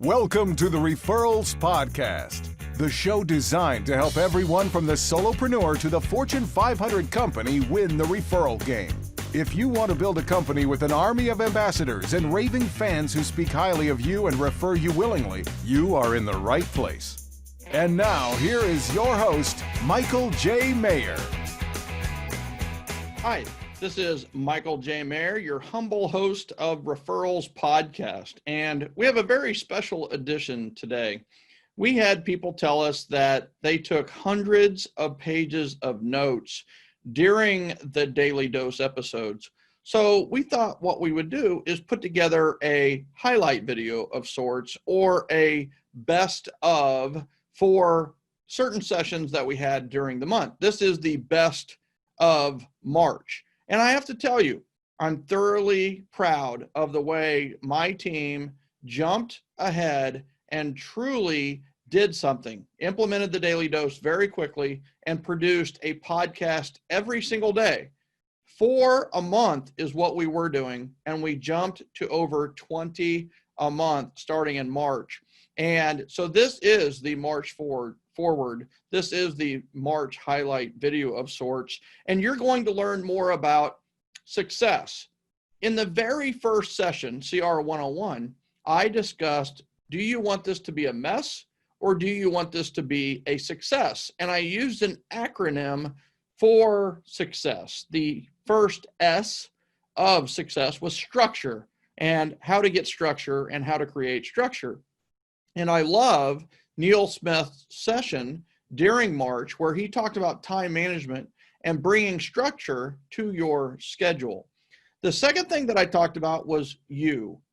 Welcome to the Referrals Podcast, the show designed to help everyone from the solopreneur to the Fortune 500 company win the referral game. If you want to build a company with an army of ambassadors and raving fans who speak highly of you and refer you willingly, you are in the right place. And now, here is your host, Michael J. Maher. Hi, this is Michael J. Maher, your humble host of Referrals Podcast. And we have a very special edition today. We had people tell us that they took hundreds of pages of notes during the Daily Dose episodes. So we thought what we would do is put together a highlight video of sorts or a best of for certain sessions that we had during the month. This is the best of March. And I have to tell you, I'm thoroughly proud of the way my team jumped ahead and truly did something, implemented the Daily Dose very quickly, and produced a podcast every single day. For a month is what we were doing, and we jumped to over 20 a month starting in March. And so this is the March forward. This is the March highlight video of sorts, and you're going to learn more about success. In the very first session, CR 101, I discussed, do you want this to be a mess or do you want this to be a success? And I used an acronym for success. The first S of success was structure, and how to get structure and how to create structure. And I love Neal Smith's session during March where he talked about time management and bringing structure to your schedule. The second thing that I talked about was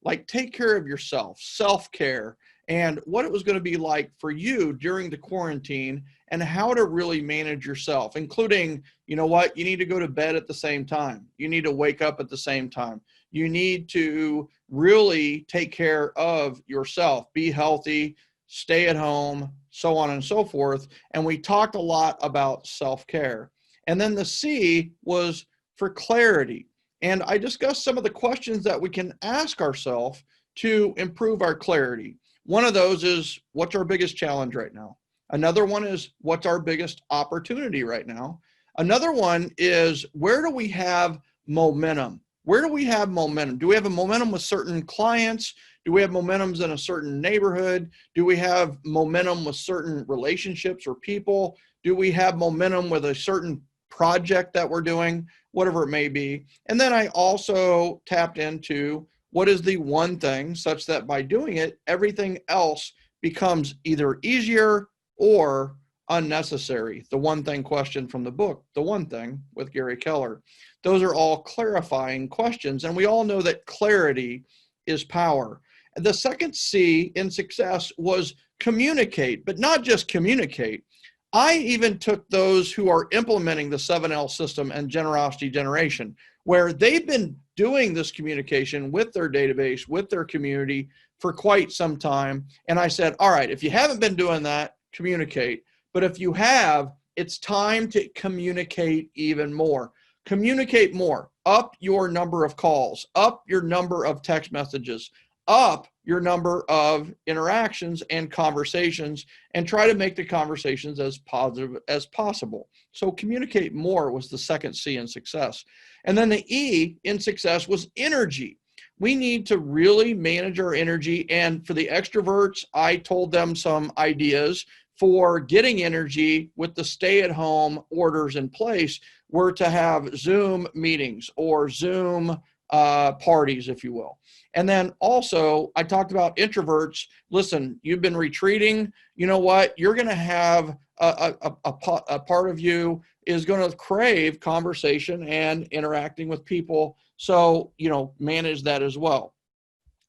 like take care of yourself, self-care, and what it was going to be like for you during the quarantine and how to really manage yourself, including, you know what, you need to go to bed at the same time. You need to wake up at the same time. You need to really take care of yourself, be healthy, stay at home, so on and so forth. And we talked a lot about self-care. And then the C was for clarity. And I discussed some of the questions that we can ask ourselves to improve our clarity. One of those is, what's our biggest challenge right now? Another one is, what's our biggest opportunity right now? Another one is, where do we have momentum? Where do we have momentum? Do we have a momentum with certain clients? Do we have momentums in a certain neighborhood? Do we have momentum with certain relationships or people? Do we have momentum with a certain project that we're doing? Whatever it may be. And then I also tapped into what is the one thing such that by doing it, everything else becomes either easier or unnecessary. The one thing question from the book, The One Thing with Gary Keller. Those are all clarifying questions. And we all know that clarity is power. The second C in success was communicate, but not just communicate. I even took those who are implementing the 7L system and generosity generation, where they've been doing this communication with their database, with their community for quite some time. And I said, all right, if you haven't been doing that, communicate. But if you have, it's time to communicate even more. Communicate more. Up your number of calls, up your number of text messages, up your number of interactions and conversations, and try to make the conversations as positive as possible. So communicate more was the second C in success. And then the E in success was energy. We need to really manage our energy. And for the extroverts, I told them some ideas for getting energy with the stay-at-home orders in place were to have Zoom meetings or Zoom parties, if you will. And then also I talked about introverts. Listen, you've been retreating. You know what? You're going to have a part of you is going to crave conversation and interacting with people. So, manage that as well.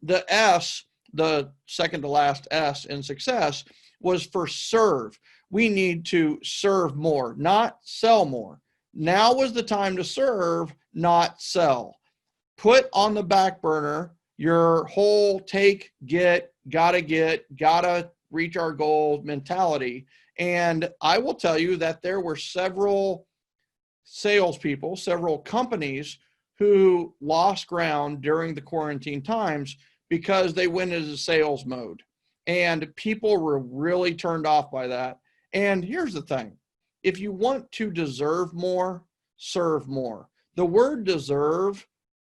The S, the second to last S in success, was for serve. We need to serve more, not sell more. Now was the time to serve, not sell. Put on the back burner your whole take, gotta reach our goal mentality. And I will tell you that there were several salespeople, several companies who lost ground during the quarantine times because they went into sales mode. And people were really turned off by that. And here's the thing. If you want to deserve more, serve more. The word deserve,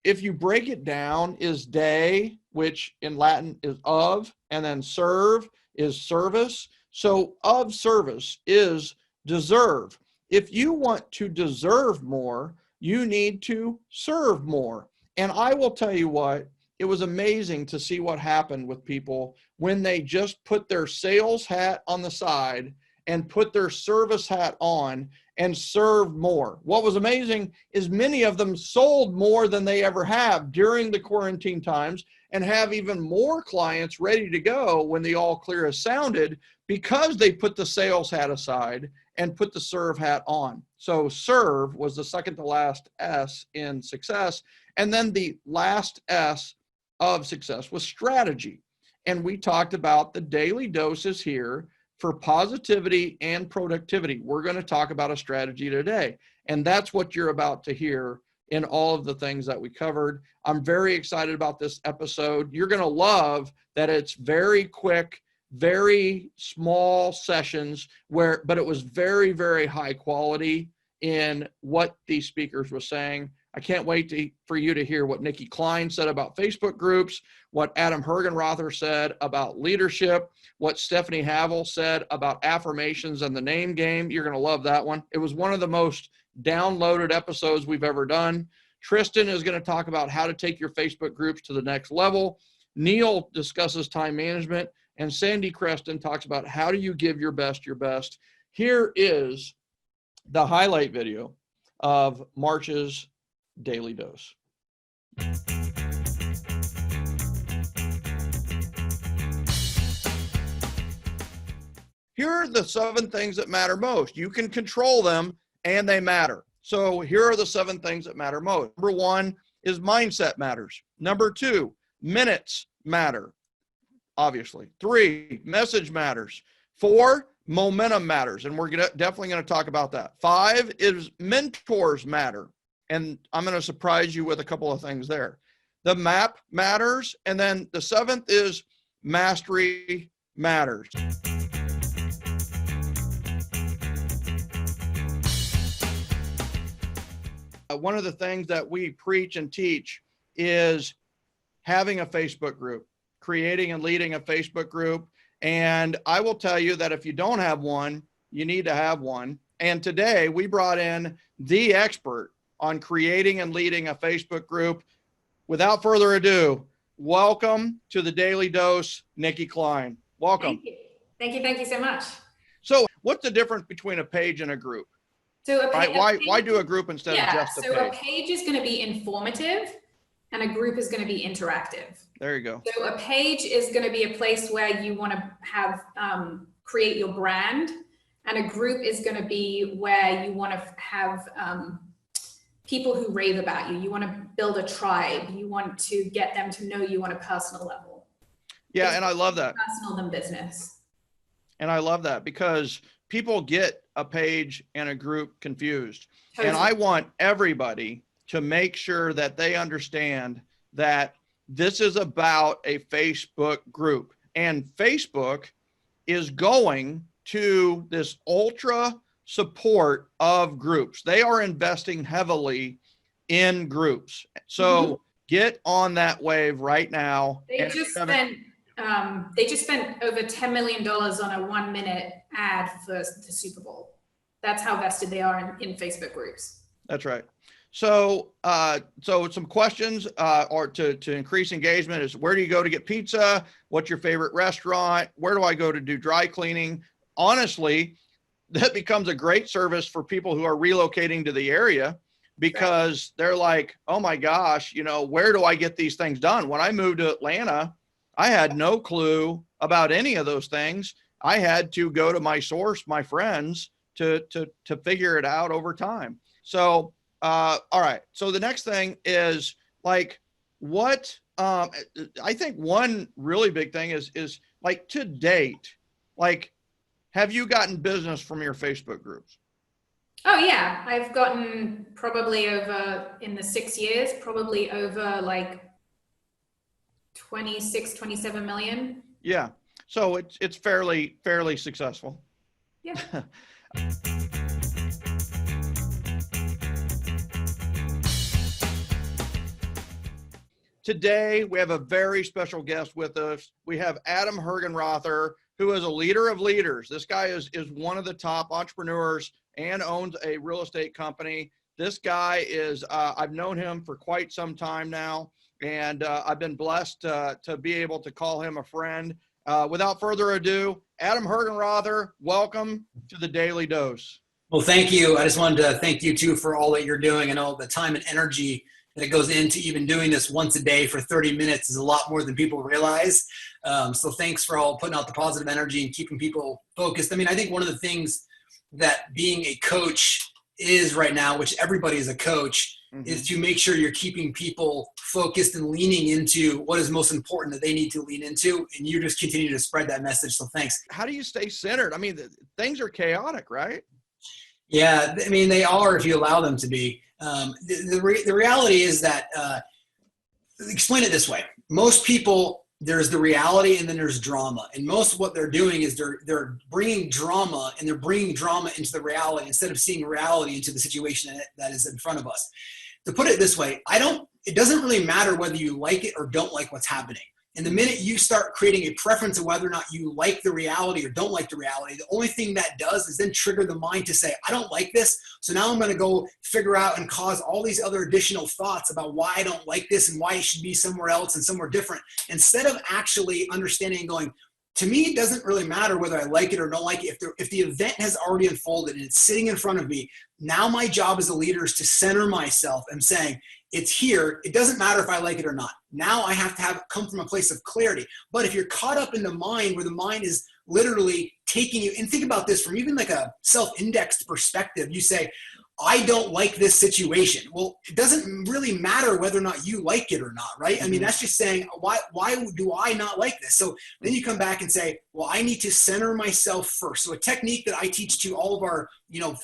if you break it down, is de, which in Latin is of, and then serve is service. So of service is deserve. If you want to deserve more, you need to serve more. And I will tell you what, it was amazing to see what happened with people when they just put their sales hat on the side and put their service hat on and served more. What was amazing is many of them sold more than they ever have during the quarantine times and have even more clients ready to go when the all clear has sounded because they put the sales hat aside and put the serve hat on. So serve was the second to last S in success. And then the last S of success was strategy. And we talked about the daily doses here for positivity and productivity. We're going to talk about a strategy today. And that's what you're about to hear in all of the things that we covered. I'm very excited about this episode. You're going to love that it's very quick, very small sessions but it was very, very high quality in what these speakers were saying. I can't wait for you to hear what Nikki Klein said about Facebook groups, what Adam Hergenrother said about leadership, what Stephanie Havel said about affirmations and the name game. You're going to love that one. It was one of the most downloaded episodes we've ever done. Tristan is going to talk about how to take your Facebook groups to the next level. Neal discusses time management, and Sandy Creston talks about how do you give your best your best. Here is the highlight video of March's Daily Dose. Here are the 7 things that matter most. You can control them and they matter. So here are the 7 things that matter most. Number 1 is mindset matters. Number 2, minutes matter, obviously. 3, message matters. 4, momentum matters. And we're definitely going to talk about that. 5 is mentors matter. And I'm going to surprise you with a couple of things there. The map matters. And then the 7th is mastery matters. One of the things that we preach and teach is having a Facebook group, creating and leading a Facebook group. And I will tell you that if you don't have one, you need to have one. And today we brought in the expert on creating and leading a Facebook group. Without further ado, welcome to the Daily Dose, Nikki Klein. Welcome. Thank you. Thank you. Thank you so much. So what's the difference between a page and a group? So why do a group instead of just a page? So a page is going to be informative and a group is going to be interactive. There you go. So a page is going to be a place where you want to have create your brand, and a group is going to be where you want to have people who rave about you. You want to build a tribe. You want to get them to know you on a personal level. Yeah, and I love that. Personal than business. And I love that because people get a page and a group confused. Totally. And I want everybody to make sure that they understand that this is about a Facebook group. And Facebook is going to this ultra support of groups. They are investing heavily in groups. So get on that wave right now. They just spent over $10 million on a 1-minute ad for the Super Bowl. That's how vested they are in Facebook groups. That's right. So, some questions or to increase engagement is, where do you go to get pizza? What's your favorite restaurant? Where do I go to do dry cleaning? Honestly, that becomes a great service for people who are relocating to the area, because they're like, oh my gosh, where do I get these things done? When I moved to Atlanta, I had no clue about any of those things. I had to go to my source, my friends, to figure it out over time. So, all right. So the next thing is like, what, I think one really big thing is like, to date, like, have you gotten business from your Facebook groups? Oh yeah. I've gotten probably over, in the 6 years, probably over like 26, 27 million. Yeah. So it's fairly successful. Yeah. Today, we have a very special guest with us. We have Adam Hergenrother, who is a leader of leaders. This guy is one of the top entrepreneurs and owns a real estate company. This guy is, I've known him for quite some time now, and I've been blessed to be able to call him a friend. Without further ado, Adam Hergenrother, welcome to the Daily Dose. Well, thank you. I just wanted to thank you too for all that you're doing, and all the time and energy that goes into even doing this once a day for 30 minutes is a lot more than people realize. So thanks for all putting out the positive energy and keeping people focused. I mean, I think one of the things that being a coach is right now, which everybody is a coach, is to make sure you're keeping people focused and leaning into what is most important that they need to lean into. And you just continue to spread that message. So thanks. How do you stay centered? I mean, things are chaotic, right? Yeah, I mean, they are if you allow them to be. The reality is that, explain it this way. Most people, there's the reality and then there's drama. And most of what they're doing is they're bringing drama, and they're bringing drama into the reality instead of seeing reality into the situation that is in front of us. To put it this way, it doesn't really matter whether you like it or don't like what's happening. And the minute you start creating a preference of whether or not you like the reality or don't like the reality, the only thing that does is then trigger the mind to say, I don't like this. So now I'm going to go figure out and cause all these other additional thoughts about why I don't like this and why it should be somewhere else and somewhere different. Instead of actually understanding and going, to me, it doesn't really matter whether I like it or don't like it. If the event has already unfolded and it's sitting in front of me, now my job as a leader is to center myself and saying, it's here. It doesn't matter if I like it or not. Now I have to come from a place of clarity. But if you're caught up in the mind, where the mind is literally taking you, and think about this from even like a self-indexed perspective, you say, I don't like this situation. Well, it doesn't really matter whether or not you like it or not, right? I mean, that's just saying, why do I not like this? So then you come back and say, well, I need to center myself first. So a technique that I teach to all of our,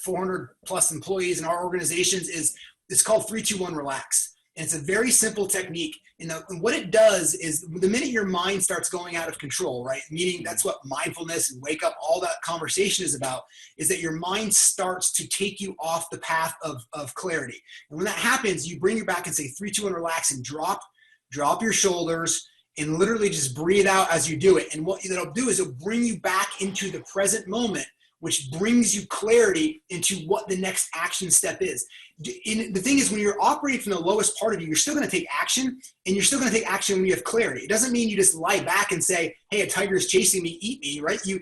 400 plus employees in our organizations is, it's called 3-2-1 relax. And it's a very simple technique. And what it does is, the minute your mind starts going out of control, right? Meaning that's what mindfulness and wake up, all that conversation is about, is that your mind starts to take you off the path of clarity. And when that happens, you bring you back and say 3-2-1 relax, and drop your shoulders and literally just breathe out as you do it. And what it'll do is it'll bring you back into the present moment, which brings you clarity into what the next action step is. And the thing is, when you're operating from the lowest part of you, you're still going to take action, and you're still going to take action when you have clarity. It doesn't mean you just lie back and say, hey, a tiger is chasing me, eat me, right? You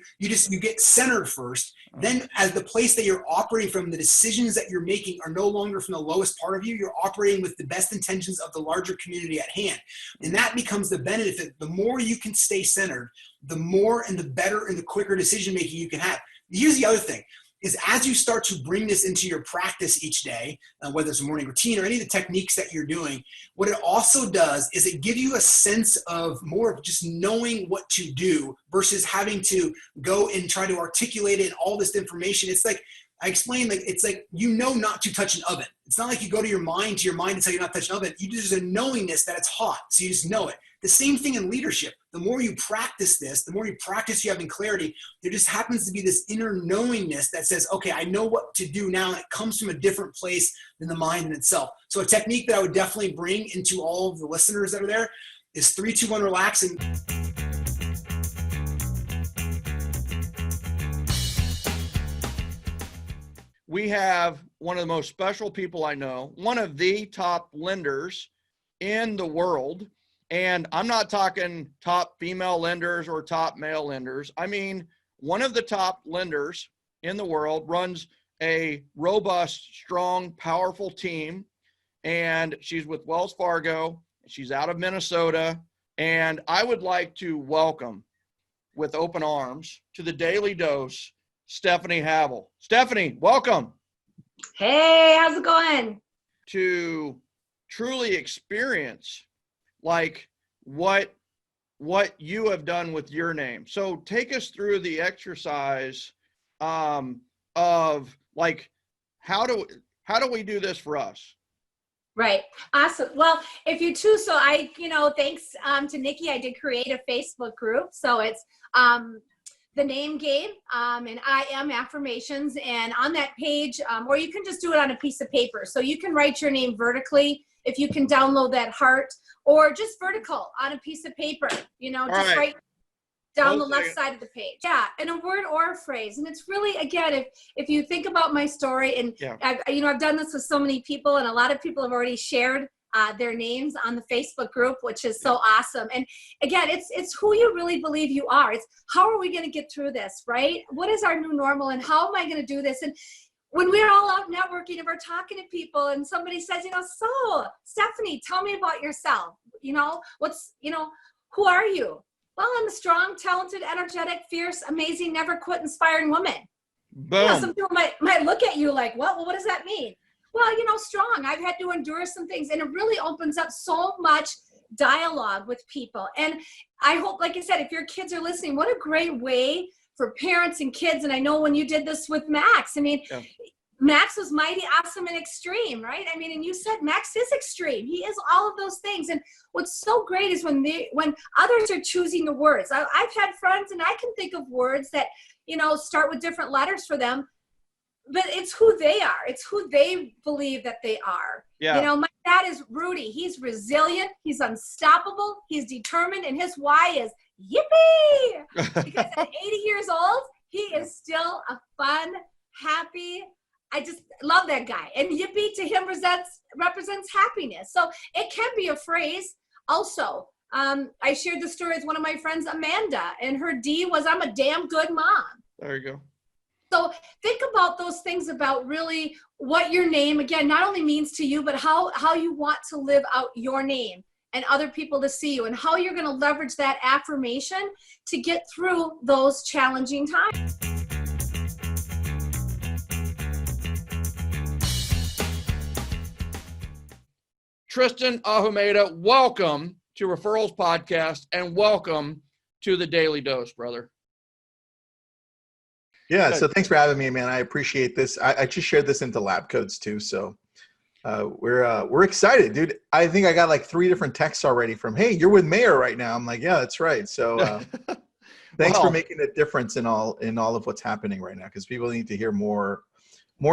get centered first. Then as the place that you're operating from, the decisions that you're making are no longer from the lowest part of you. You're operating with the best intentions of the larger community at hand. And that becomes the benefit. The more you can stay centered, the more and the better and the quicker decision-making you can have. Here's the other thing, is as you start to bring this into your practice each day, whether it's a morning routine or any of the techniques that you're doing, what it also does is it gives you a sense of more of just knowing what to do versus having to go and try to articulate it and all this information. It's like, I explained, it's like, not to touch an oven. It's not like you go to your mind and tell you not to touch an oven. You just a knowingness that it's hot. So you just know it. The same thing in leadership. The more you practice this, the more you practice you having clarity, there just happens to be this inner knowingness that says, okay, I know what to do now. And it comes from a different place than the mind in itself. So a technique that I would definitely bring into all of the listeners that are there is 3-2-1 relax. And we have one of the most special people I know, one of the top lenders in the world. And I'm not talking top female lenders or top male lenders. I mean, one of the top lenders in the world, runs a robust, strong, powerful team. And she's with Wells Fargo. She's out of Minnesota. And I would like to welcome with open arms to the Daily Dose, Stephanie Havel. Stephanie, welcome. Hey, how's it going? To truly experience like what you have done with your name. So take us through the exercise of like, how do we do this for us? Right. Awesome. Well, if you too, so I, thanks to Nikki, I did create a Facebook group. So it's the name game and I am affirmations. And on that page, or you can just do it on a piece of paper. So you can write your name vertically if you can download that heart, or just vertical on a piece of paper, just write down the left side of the page. Yeah, and a word or a phrase. And it's really, again, if you think about my story, and I've done this with so many people, and a lot of people have already shared their names on the Facebook group, which is so awesome. And again, it's who you really believe you are. It's how are we going to get through this, right? What is our new normal, and how am I going to do this? And when we're all out networking and we're talking to people, and somebody says, so Stephanie, tell me about yourself. Who are you? Well, I'm a strong, talented, energetic, fierce, amazing, never quit, inspiring woman. Boom. Some people might look at you like, well, what does that mean? Well, strong. I've had to endure some things, and it really opens up so much dialogue with people. And I hope, like I said, if your kids are listening, what a great way for parents and kids. And I know when you did this with Max, Max was mighty, awesome, and extreme, right? And you said Max is extreme. He is all of those things. And what's so great is when others are choosing the words. I've had friends, and I can think of words that, start with different letters for them, but it's who they are. It's who they believe that they are. Yeah. My dad is Rudy. He's resilient. He's unstoppable. He's determined. And his why is yippee. Because at 80 years old, he is still a fun, happy, I just love that guy. And yippee to him represents happiness. So it can be a phrase. Also, I shared the story with one of my friends, Amanda, and her D was, I'm a damn good mom. There you go. So think about those things about really what your name, again, not only means to you, but how you want to live out your name and other people to see you, and how you're going to leverage that affirmation to get through those challenging times. Tristan Automata, welcome to Referrals Podcast, and welcome to the Daily Dose, brother. Yeah, so thanks for having me, man. I appreciate this. I just shared this into Lab Codes too, so we're excited, dude. I think I got like 3 different texts already from, hey, you're with Maher right now. I'm like, yeah, that's right. So thanks for making a difference in all of what's happening right now, because people need to hear more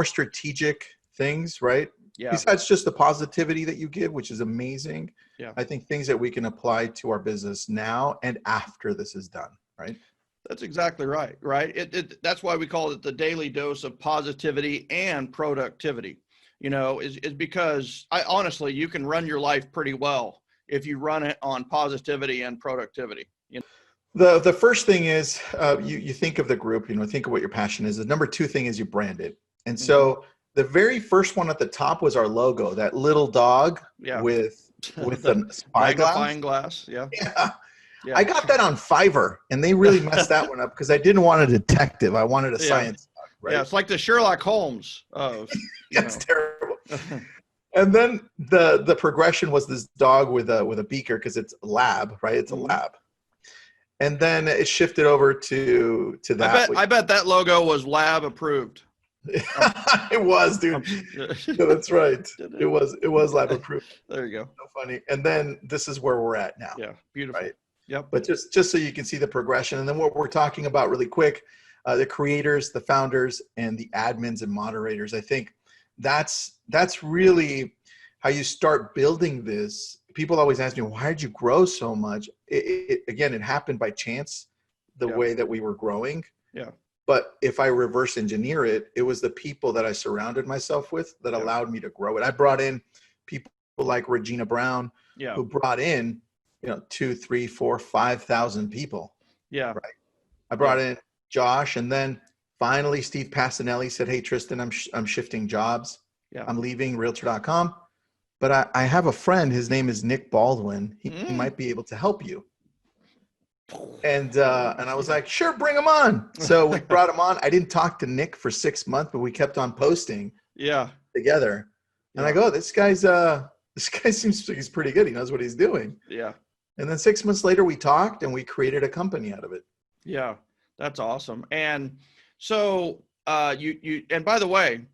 strategic things, right? Yeah. Besides just the positivity that you give, which is amazing. Yeah. I think things that we can apply to our business now and after this is done, right? That's exactly right, right? That's why we call it the daily dose of positivity and productivity, is because honestly, you can run your life pretty well if you run it on positivity and productivity. The first thing is you think of the group, think of what your passion is. The number 2 thing is you brand it. And so the very first one at the top was our logo, that little dog with the magnifying glass. Yeah. I got that on Fiverr, and they really messed that one up because I didn't want a detective. I wanted a science dog, right? Yeah, it's like the Sherlock Holmes of. That's terrible. And then the progression was this dog with a beaker, because it's a lab, right? It's a lab. And then it shifted over to that. I bet that logo was lab approved. It was, dude. Yeah, that's right. It was lab approved. There you go. So funny. And then this is where we're at now. Yeah, beautiful. Right? Yep. But just so you can see the progression, and then what we're talking about really quick, the creators, the founders, and the admins and moderators. I think that's really how you start building this. People always ask me, why did you grow so much? Again, it happened by chance, the way that we were growing. Yeah. But if I reverse engineer it, it was the people that I surrounded myself with that allowed me to grow it. I brought in people like Regina Brown, who brought in, 2, 3, 4, 5,000 people. Yeah. Right. I brought in Josh, and then finally Steve Passanelli said, hey, Tristan, I'm shifting jobs. Yeah. I'm leaving Realtor.com. But I have a friend, his name is Nick Baldwin. He might be able to help you. And I was like, sure, bring him on. So we brought him on. I didn't talk to Nick for 6 months, but we kept on posting together. And I go, this guy seems like he's pretty good. He knows what he's doing. Yeah. And then 6 months later, we talked and we created a company out of it. Yeah, that's awesome. And so and by the way,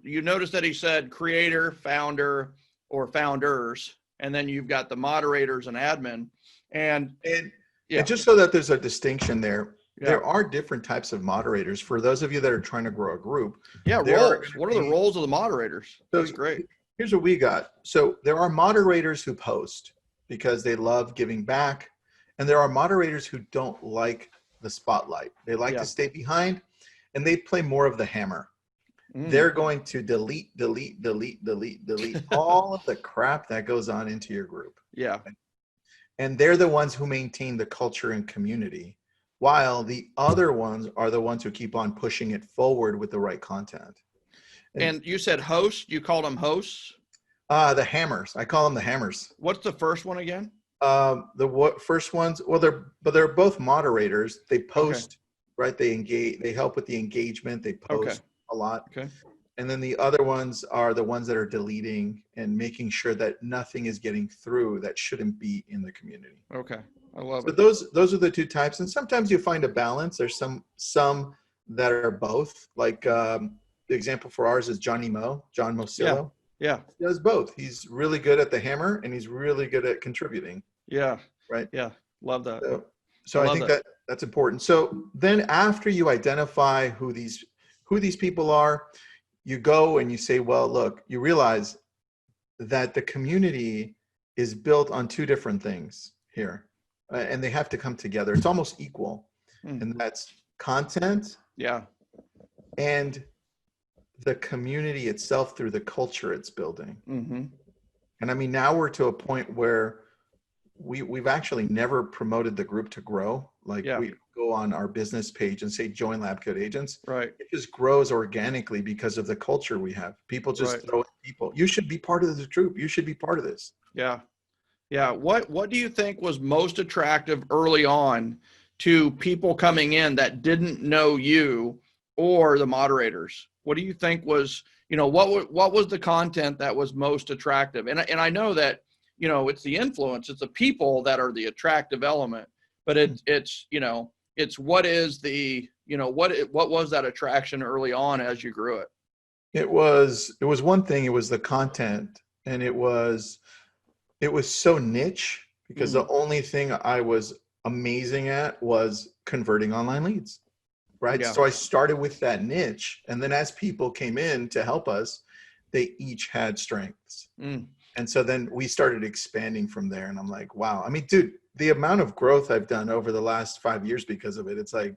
you notice that he said creator, founder, or founders, and then you've got the moderators and admin. And And just so that there's a distinction there, Yeah. there are different types of moderators. For those of you that are trying to grow a group, yeah, there are roles. gonna What are the be- roles of the moderators? That's great. Here's what we got. So there are moderators who post because they love giving back, and there are moderators who don't like the spotlight. They like Yeah. to stay behind, and they play more of the hammer. Mm. They're going to delete all of the crap that goes on into your group. Yeah. And they're the ones who maintain the culture and community, while the other ones are the ones who keep on pushing it forward with the right content. And you said host, you called them hosts. The hammers, I call them the hammers. What's the first one again? First ones, well, they're both moderators. They post, right? They engage, they help with the engagement. They post a lot. Okay. And then the other ones are the ones that are deleting and making sure that nothing is getting through that shouldn't be in the community. Okay. I love So it. those are the two types. And sometimes you find a balance. There's some that are both. Like the example for ours is John Mosillo. Yeah. He does both. He's really good at the hammer and he's really good at contributing. Yeah. Right. Yeah. Love that. So I think that's important. So then after you identify who these people are, you go and you say, well, look, you realize that the community is built on two different things here, and they have to come together. It's almost equal, and that's content and the community itself through the culture it's building. Mm-hmm. And I mean, now we're to a point where we've actually never promoted the group to grow. Like we go on our business page and say join LabCode agents. Right. It just grows organically because of the culture we have. People just throw in people. You should be part of this group. You should be part of this. Yeah. Yeah. What do you think was most attractive early on to people coming in that didn't know you or the moderators? What do you think was, what was the content that was most attractive? And I know that, it's the influence, it's the people that are the attractive element, but it's what is the, what was that attraction early on as you grew it? It was one thing. It was the content, and it was so niche because the only thing I was amazing at was converting online leads. Right. Yeah. So I started with that niche. And then as people came in to help us, they each had strengths. And so then we started expanding from there. And I'm like, wow. I mean, dude, the amount of growth I've done over the last 5 years because of it, it's like,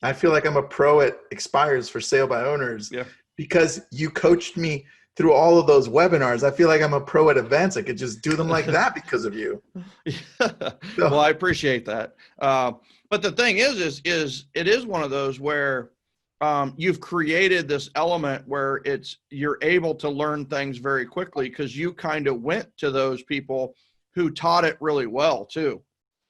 I feel like I'm a pro at expires for sale by owners because you coached me through all of those webinars. I feel like I'm a pro at events. I could just do them like that because of you. Well, I appreciate that. But the thing is it is one of those where you've created this element where you're able to learn things very quickly because you kind of went to those people who taught it really well too.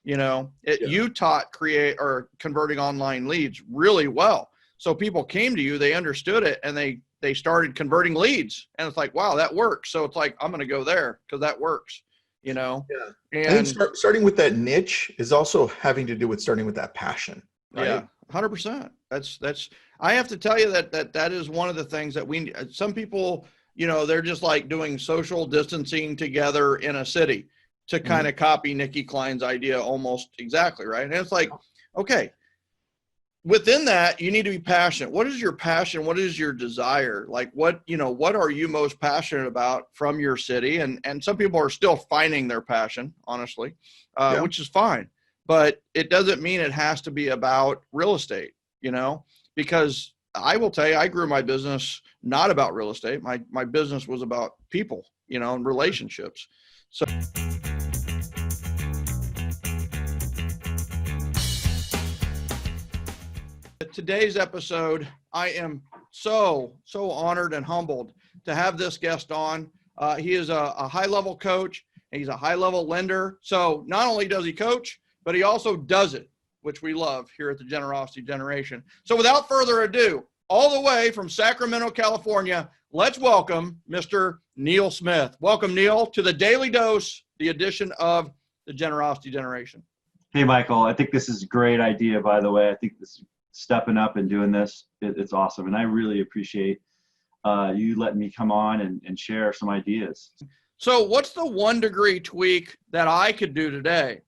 You taught converting online leads really well. So people came to you, they understood it, and they started converting leads, and it's like, wow, that works. So it's like, I'm going to go there because that works. And I think starting with that niche is also having to do with starting with that passion. Right? Yeah, 100%. That's. I have to tell you that is one of the things that some people, they're just like doing social distancing together in a city to kind of copy Nikki Klein's idea almost exactly, right? And it's like, okay, within that, you need to be passionate. What is your passion? What is your desire? Like what are you most passionate about from your city? And some people are still finding their passion, honestly, which is fine. But it doesn't mean it has to be about real estate, because I will tell you, I grew my business not about real estate. My business was about people, and relationships. So today's episode, I am so honored and humbled to have this guest on. He is a high-level coach, and he's a high-level lender. So not only does he coach, but he also does it, which we love here at the Generosity Generation. So without further ado, all the way from Sacramento, California, let's welcome Mr. Neal Smith. Welcome, Neal, to the Daily Dose, the edition of the Generosity Generation. Hey, Michael, I think this is a great idea, by the way. I think this stepping up and doing this, it's awesome. And I really appreciate you letting me come on and share some ideas. So what's the 1 degree tweak that I could do today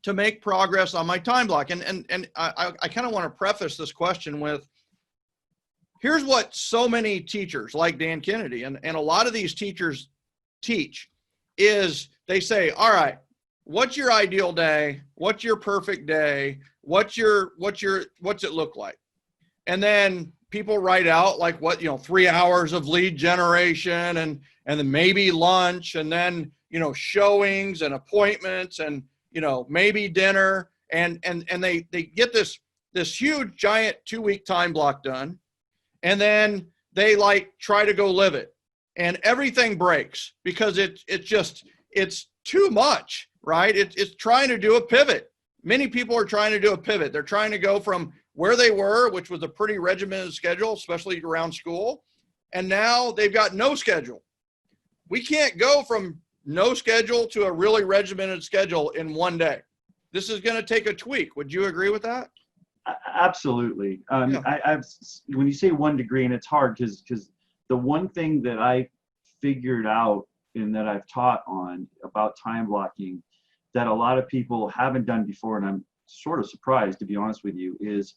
to make progress on my time block? And I kind of want to preface this question with, here's what so many teachers like Dan Kennedy and a lot of these teachers teach is they say, all right, what's your ideal day? What's your perfect day? What's it look like? And then people write out like 3 hours of lead generation and then maybe lunch and then, showings and appointments and, maybe dinner. And they get this huge giant 2-week time block done. And then they try to go live it and everything breaks because it's too much, right? It's trying to do a pivot. Many people are trying to do a pivot. They're trying to go from where they were, which was a pretty regimented schedule, especially around school. And now they've got no schedule. We can't go from no schedule to a really regimented schedule in one day. This is going to take a tweak. Would you agree with that? Absolutely. Yeah. When you say 1 degree, and it's hard because the one thing that I figured out and that I've taught on about time blocking that a lot of people haven't done before, and I'm sort of surprised, to be honest with you, is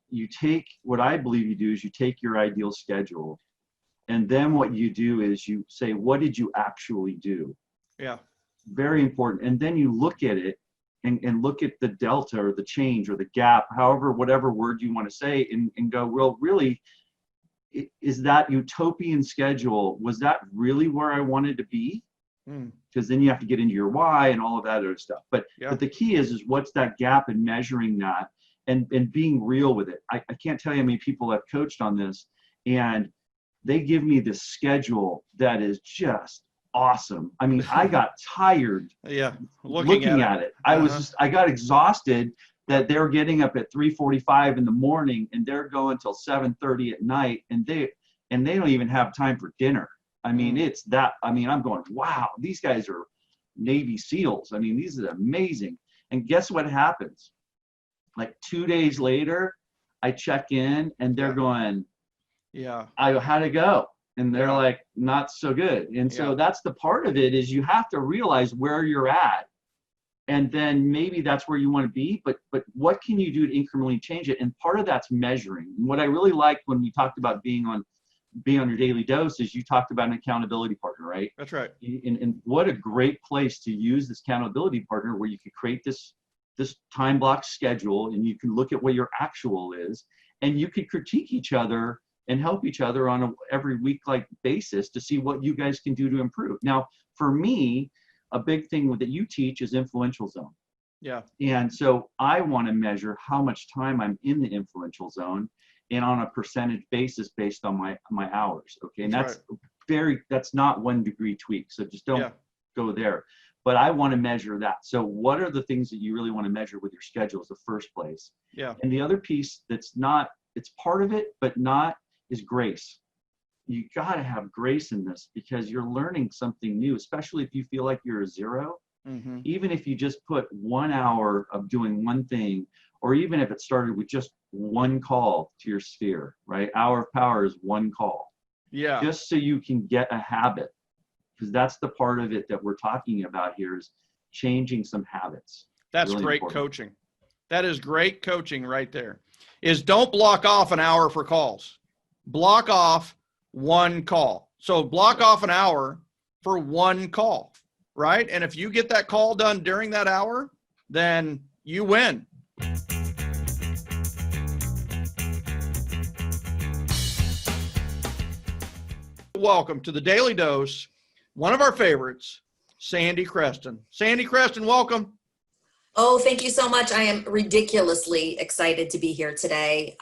you take, what I believe you do is you take your ideal schedule, and then what you do is you say, what did you actually do? Yeah. Very important. And then you look at it and look at the delta or the change or the gap, whatever word you want to say, and go, well, really, is that utopian schedule, was that really where I wanted to be? Because then you have to get into your why and all of that other stuff. But the key is what's that gap in measuring that and being real with it. I can't tell you how many people I've coached on this, and they give me this schedule that is just awesome. I mean, I got tired looking at it. I got exhausted that they're getting up at 3:45 in the morning and they're going till 7:30 at night, and they don't even have time for dinner. I mean, I'm going, wow, these guys are Navy SEALs. I mean, these are amazing. And guess what happens? Like 2 days later, I check in and they're going, how'd it go? And they're like, not so good. And so that's the part of it, is you have to realize where you're at. And then maybe that's where you want to be, but what can you do to incrementally change it? And part of that's measuring. And what I really liked when we talked about being on your daily dose is you talked about an accountability partner, right? That's right. And what a great place to use this accountability partner, where you could create this time block schedule, and you can look at what your actual is, and you could critique each other and help each other on a every week basis to see what you guys can do to improve. Now, for me, a big thing that you teach is influential zone. Yeah. And so I want to measure how much time I'm in the influential zone, and on a percentage basis based on my hours. Okay. And that's not 1 degree tweak. So just don't go there. But I want to measure that. So what are the things that you really want to measure with your schedule is the first place. Yeah. And the other piece it's part of it, but not, is grace. You got to have grace in this, because you're learning something new, especially if you feel like you're a zero. Mm-hmm. Even if you just put 1 hour of doing one thing, or even if it started with just 1 call to your sphere, right? Hour of power is 1 call. Yeah. Just so you can get a habit, because that's the part of it that we're talking about here, is changing some habits. That's really great important. coaching. That is great coaching right there. Is don't block off an hour for calls. Block off 1 call. So block off an hour for 1 call, right? And if you get that call done during that hour, then you win. Welcome to the Daily Dose, one of our favorites, Sandy Creston. Sandy Creston, welcome. Oh, thank you so much. I am ridiculously excited to be here today.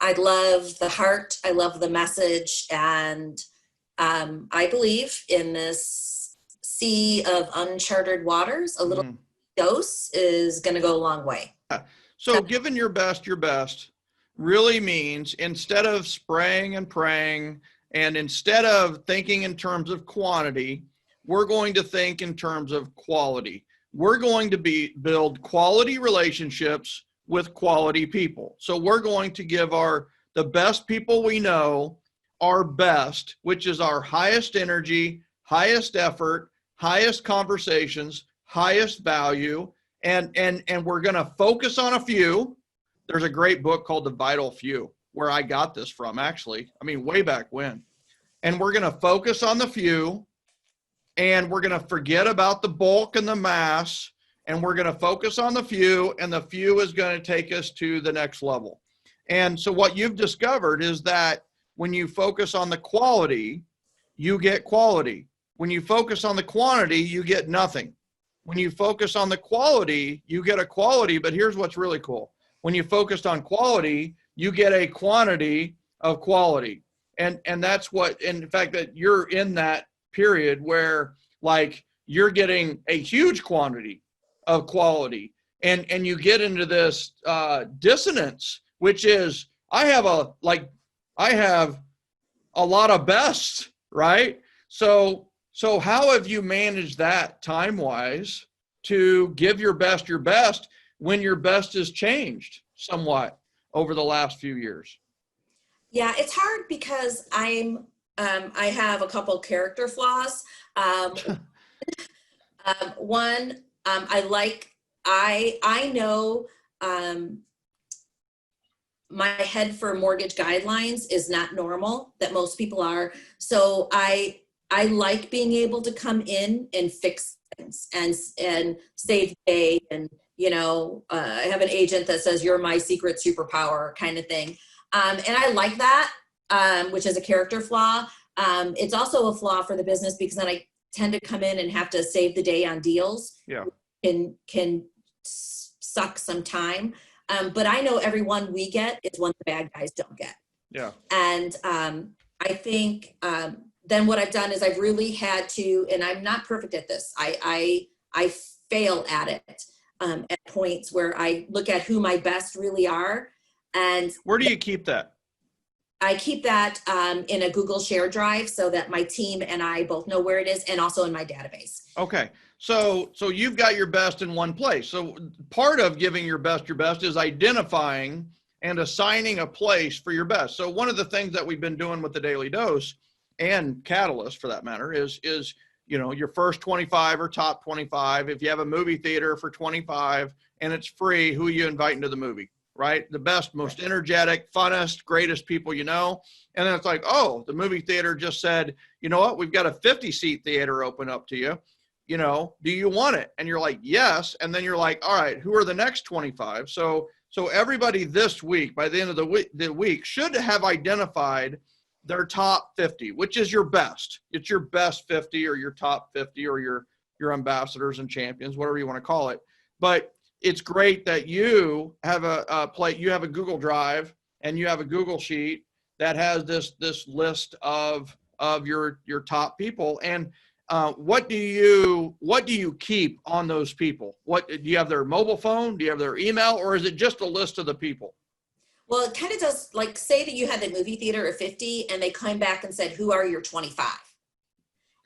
I love the heart. I love the message. And I believe in this sea of uncharted waters, a little dose is going to go a long way. So giving your best really means, instead of spraying and praying, and instead of thinking in terms of quantity, we're going to think in terms of quality. We're going to build quality relationships with quality people. So we're going to give the best people we know our best, which is our highest energy, highest effort, highest conversations, highest value, and we're going to focus on a few. There's a great book called The Vital Few, where I got this from, actually. I mean, way back when. And we're going to focus on the few, and we're going to forget about the bulk and the mass, and we're going to focus on the few, and the few is going to take us to the next level. And so what you've discovered is that when you focus on the quality, you get quality. When you focus on the quantity, you get nothing. When you focus on the quality, you get a quality, but here's what's really cool. When you focused on quality, you get a quantity of quality. And that's what, in fact, that you're in that period where like you're getting a huge quantity of quality, and you get into this dissonance, which is I have a lot of bests, right? So how have you managed that time-wise to give your best when your best has changed somewhat over the last few years? Yeah, it's hard because I have a couple character flaws. One, I know my head for mortgage guidelines is not normal, that most people are. So I like being able to come in and fix things and save the day. And, I have an agent that says, you're my secret superpower kind of thing. And I like that, which is a character flaw. It's also a flaw for the business because then I tend to come in and have to save the day on deals. Yeah. Can suck some time. But I know every one we get is one the bad guys don't get. Yeah. And I think then what I've done is I've really had to, and I'm not perfect at this. I fail at it at points where I look at who my best really are. And where do you keep that? I keep that in a Google Share Drive so that my team and I both know where it is, and also in my database. Okay. So you've got your best in one place. So part of giving your best is identifying and assigning a place for your best. So one of the things that we've been doing with the Daily Dose and Catalyst for that matter is your first 25 or top 25. If you have a movie theater for 25 and it's free, who are you inviting to the movie? Right? The best, most energetic, funnest, greatest people you know. And then it's like, oh, the movie theater just said, you know what? We've got a 50-seat theater open up to you. Do you want it? And you're like, yes. And then you're like, all right, who are the next 25? So everybody this week, by the end of the week, should have identified their top 50, which is your best. It's your best 50 or your top 50 or your ambassadors and champions, whatever you want to call it. But it's great that you have you have a Google Drive and you have a Google Sheet that has this list of your top people. And what do you keep on those people? What do you have, their mobile phone? Do you have their email, or is it just a list of the people? Well, it kind of does, like, say that you had the movie theater of 50 and they came back and said, who are your 25?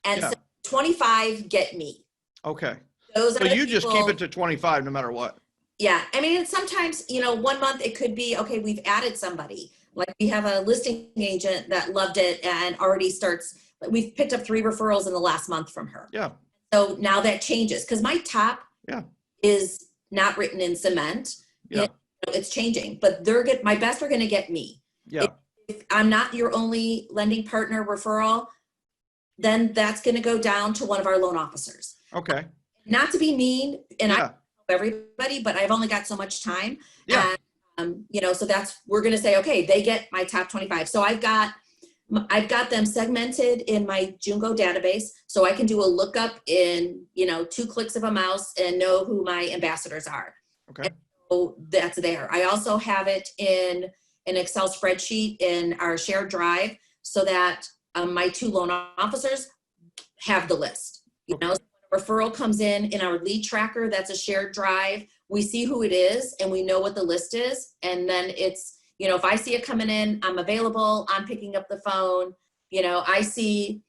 And so 25 get me. Okay. Those so are you just keep people, it to 25 no matter what. Yeah. I mean, sometimes, 1 month it could be, okay, we've added somebody. Like we have a listing agent that loved it and already we've picked up 3 referrals in the last month from her. Yeah. So now that changes because my top is not written in cement. Yeah. It's changing, but my best are going to get me. Yeah. If I'm not your only lending partner referral, then that's going to go down to one of our loan officers. Okay. Not to be mean, and I help everybody, but I've only got so much time. Yeah. And, so we're going to say, okay, they get my top 25. So I've got them segmented in my Jungo database, so I can do a lookup in, 2 clicks of a mouse and know who my ambassadors are. Okay. And so that's there. I also have it in an Excel spreadsheet in our shared drive so that my 2 loan officers have the list. So when a referral comes in our lead tracker, that's a shared drive. We see who it is and we know what the list is. And then it's, if I see it coming in, I'm available, I'm picking up the phone. I see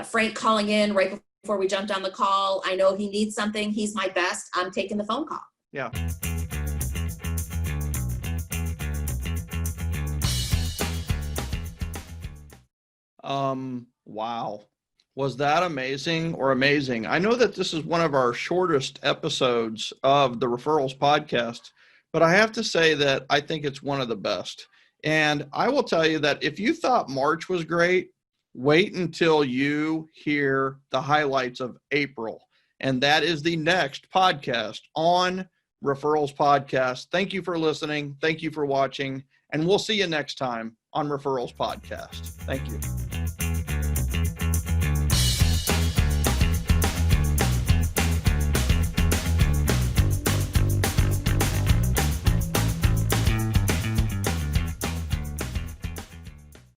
Frank calling in right before we jumped on the call. I know he needs something. He's my best. I'm taking the phone call. Yeah. Wow. Was that amazing or amazing? I know that this is one of our shortest episodes of the Referrals podcast, but I have to say that I think it's one of the best. And I will tell you that if you thought March was great, wait until you hear the highlights of April. And that is the next podcast on Referrals Podcast. Thank you for listening. Thank you for watching. And we'll see you next time on Referrals Podcast. Thank you.